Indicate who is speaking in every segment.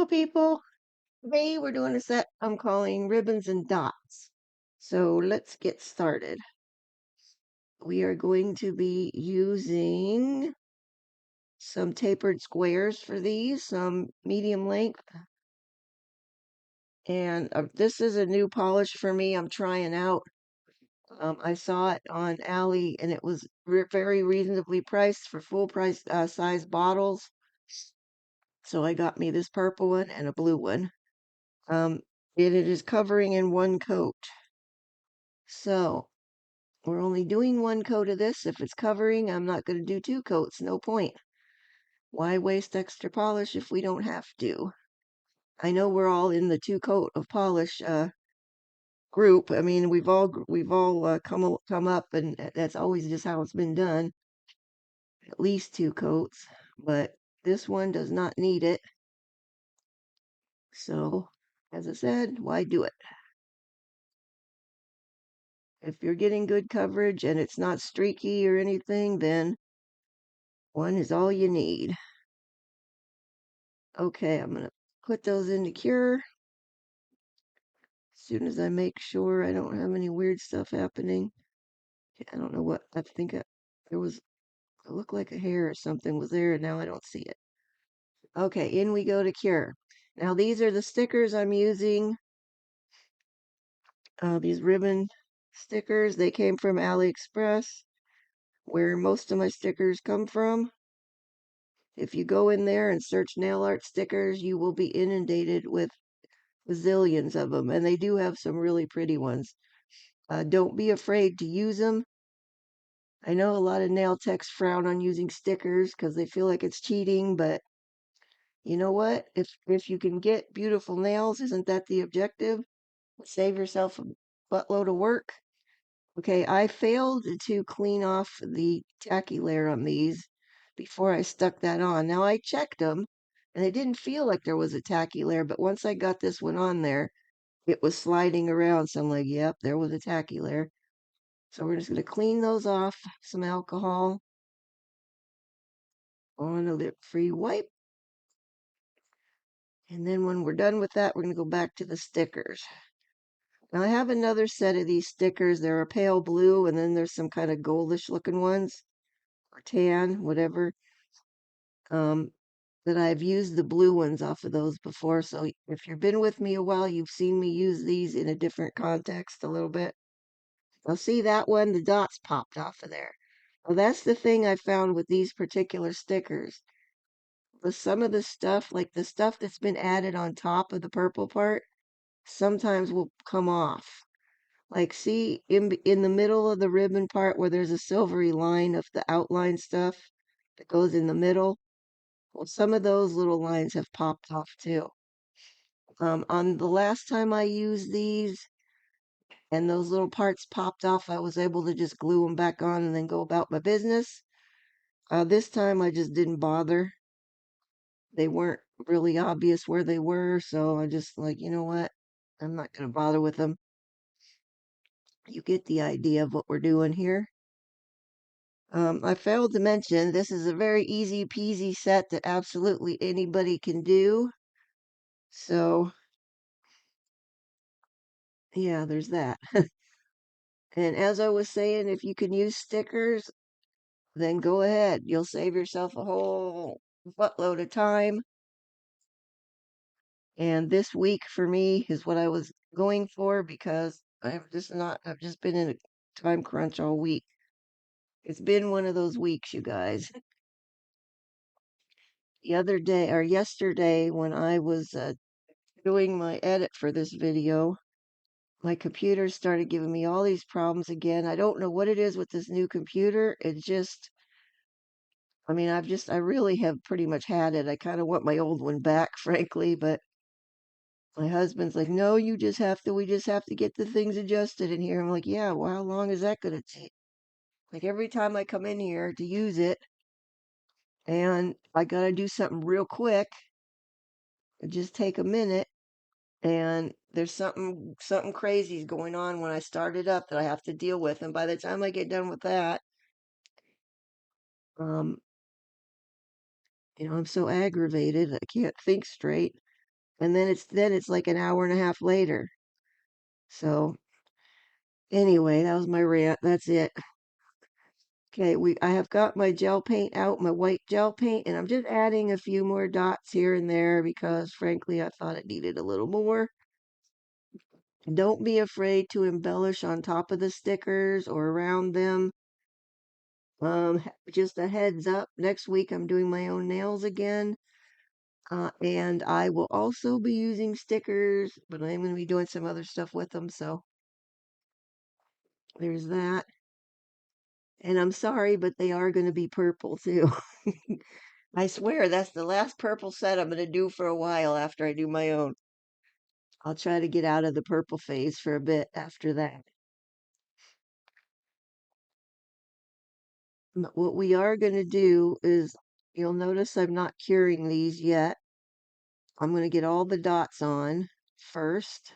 Speaker 1: people. Today we're doing a set I'm calling Ribbons and Dots. So let's get started. We are going to be using some tapered squares for these, some medium length. And this is a new polish for me I'm trying out. I saw it on Ally and it was very reasonably priced for full price size bottles. So I got me this purple one and a blue one. Um, it is covering in one coat. So we're only doing one coat of this. If it's covering, I'm not going to do two coats. No point. Why waste extra polish if we don't have to? I know we're all in the two coat of polish group. I mean, we've all come up, and that's always just how it's been done. At least two coats, but this one does not need it. So, as I said, why do it? If you're getting good coverage and it's not streaky or anything, then one is all you need. Okay, I'm going to put those into cure as soon as I make sure I don't have any weird stuff happening. I don't know what, I think there was, it looked like a hair or something was there, and now I don't see it. Okay, in we go to cure. Now these are the stickers I'm using. These ribbon stickers, they came from AliExpress, where most of my stickers come from. If you go in there and search nail art stickers, you will be inundated with zillions of them, and they do have some really pretty ones. Don't be afraid to use them. I know a lot of nail techs frown on using stickers because they feel like it's cheating, but you know what? If you can get beautiful nails, isn't that the objective? Save yourself a buttload of work. Okay, I failed to clean off the tacky layer on these before I stuck that on. Now I checked them and it didn't feel like there was a tacky layer, but once I got this one on there, it was sliding around. So I'm like, yep, there was a tacky layer. So we're just going to clean those off, some alcohol on a lip-free wipe. And then when we're done with that, we're going to go back to the stickers. Now I have another set of these stickers. They're a pale blue, and then there's some kind of goldish looking ones, or tan, whatever. That I've used the blue ones off of those before. So if you've been with me a while, you've seen me use these in a different context a little bit. I'll see that one, the dots popped off of there. Well, that's the thing I found with these particular stickers. Some of the stuff, like the stuff that's been added on top of the purple part, sometimes will come off. Like see in the middle of the ribbon part where there's a silvery line of the outline stuff that goes in the middle. Well, some of those little lines have popped off too. On the last time I used these and those little parts popped off, I was able to just glue them back on and then go about my business. This time I just didn't bother. They weren't really obvious where they were, so I just like, you know what? I'm not going to bother with them. You get the idea of what we're doing here. I failed to mention this is a very easy peasy set that absolutely anybody can do. So, yeah, there's that. And as I was saying, if you can use stickers, then go ahead. You'll save yourself a whole buttload of time. And this week for me is what I was going for because I've just been in a time crunch all week. It's been one of those weeks, you guys. The other day or yesterday when I was doing my edit for this video, my computer started giving me all these problems again. I don't know what it is with this new computer. It just, I mean, I really have pretty much had it. I kind of want my old one back, frankly, but my husband's like, no, we just have to get the things adjusted in here. I'm like, yeah, well, how long is that going to take? Like every time I come in here to use it and I got to do something real quick, it just take a minute and there's something crazy is going on when I start it up that I have to deal with. And by the time I get done with that, I'm so aggravated I can't think straight. and then it's like an hour and a half later. So anyway, that was my rant. That's it. Okay, I have got my gel paint out, my white gel paint, and I'm just adding a few more dots here and there because frankly I thought it needed a little more. Don't be afraid to embellish on top of the stickers or around them. Just a heads up, next week I'm doing my own nails again. And I will also be using stickers, but I'm going to be doing some other stuff with them, so there's that. And I'm sorry, but they are going to be purple too. I swear that's the last purple set I'm going to do for a while after I do my own. I'll try to get out of the purple phase for a bit after that. But what we are going to do is, you'll notice I'm not curing these yet. I'm going to get all the dots on first.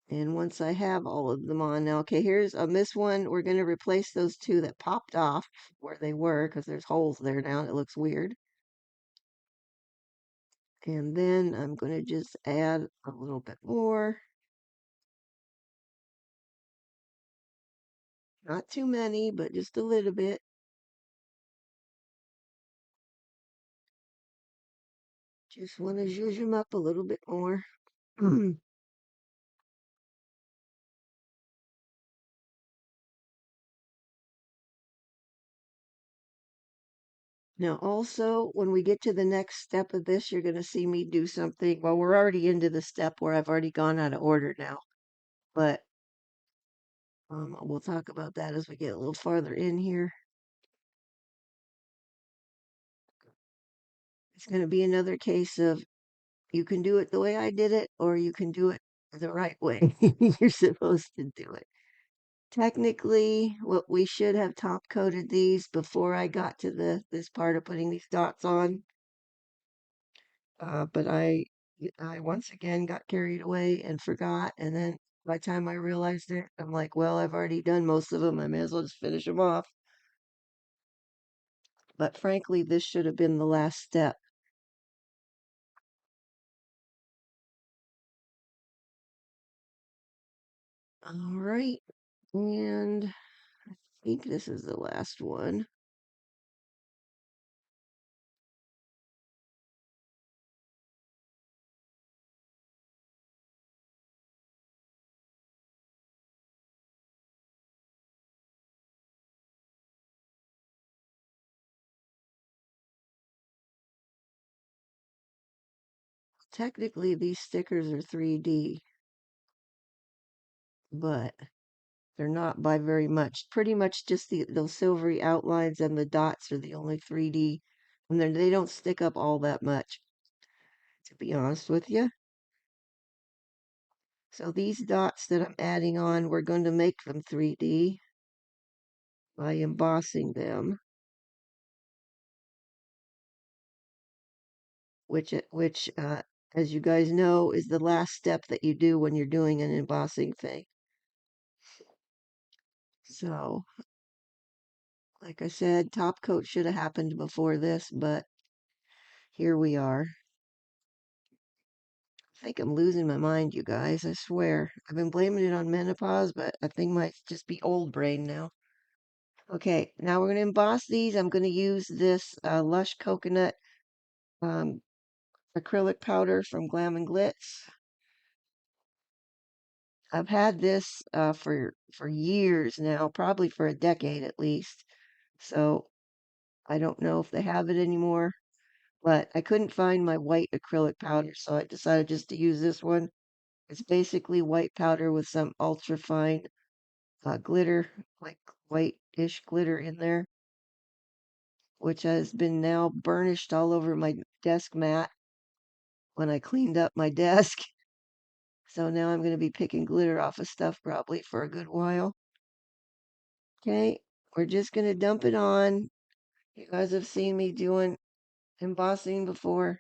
Speaker 1: And once I have all of them on now, okay, here's on this one, we're going to replace those two that popped off where they were because there's holes there now and it looks weird. And then I'm going to just add a little bit more. Not too many, but just a little bit. Just want to zhuzh them up a little bit more. Now, also, when we get to the next step of this, you're going to see me do something. Well, we're already into the step where I've already gone out of order now, but we'll talk about that as we get a little farther in here. It's going to be another case of you can do it the way I did it, or you can do it the right way. You're supposed to do it. Technically, what we should have top coated these before I got to this part of putting these dots on. But I once again got carried away and forgot, and then by the time I realized it, I'm like, well, I've already done most of them. I may as well just finish them off. But frankly, this should have been the last step. All right, and I think this is the last one. Technically, these stickers are 3D, but they're not by very much. Pretty much just those silvery outlines and the dots are the only 3D, and they don't stick up all that much, to be honest with you. So these dots that I'm adding on, we're going to make them 3D by embossing them, which as you guys know, is the last step that you do when you're doing an embossing thing. So, like I said, top coat should have happened before this, but here we are. I think I'm losing my mind, you guys. I swear. I've been blaming it on menopause, but I think it might just be old brain now. Okay, now we're going to emboss these. I'm going to use this Lush Coconut um, acrylic powder from Glam and Glitz. I've had this for years now, probably for a decade at least. So I don't know if they have it anymore, but I couldn't find my white acrylic powder, so I decided just to use this one. It's basically white powder with some ultra fine glitter, like white-ish glitter in there, which has been now burnished all over my desk mat when I cleaned up my desk. So now I'm going to be picking glitter off of stuff probably for a good while. Okay, we're just going to dump it on. You guys have seen me doing embossing before.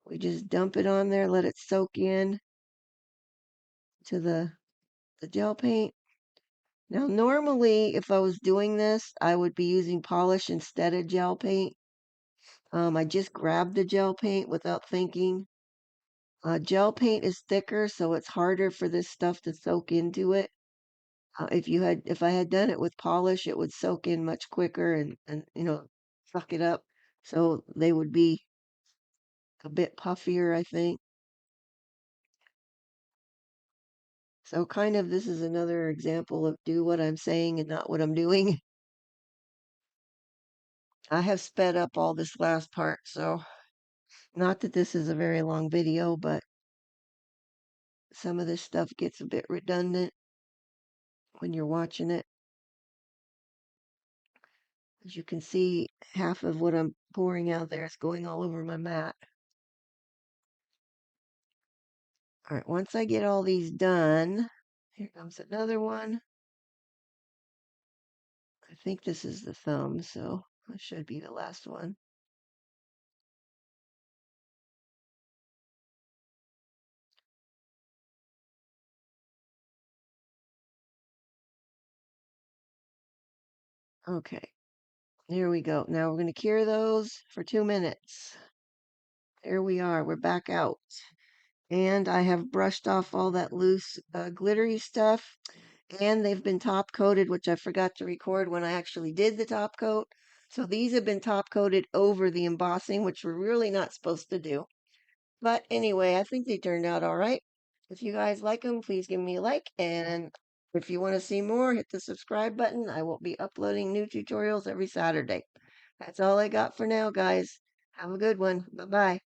Speaker 1: We just dump it on there, let it soak in to the gel paint. Now, normally, if I was doing this, I would be using polish instead of gel paint. I just grabbed the gel paint without thinking, Gel paint is thicker, so it's harder for this stuff to soak into it. If I had done it with polish, it would soak in much quicker and suck it up. So they would be a bit puffier, I think. So kind of this is another example of do what I'm saying and not what I'm doing. I have sped up all this last part, so not that this is a very long video, but some of this stuff gets a bit redundant when you're watching it. As you can see, half of what I'm pouring out there is going all over my mat. All right, once I get all these done, here comes another one. I think this is the thumb, so that should be the last one. Okay, here we go. Now we're going to cure those for 2 minutes. There we are. We're back out. And I have brushed off all that loose glittery stuff. And they've been top coated, which I forgot to record when I actually did the top coat. So these have been top coated over the embossing, which we're really not supposed to do. But anyway, I think they turned out all right. If you guys like them, please give me a like. And if you want to see more, hit the subscribe button. I will be uploading new tutorials every Saturday. That's all I got for now, guys. Have a good one. Bye-bye.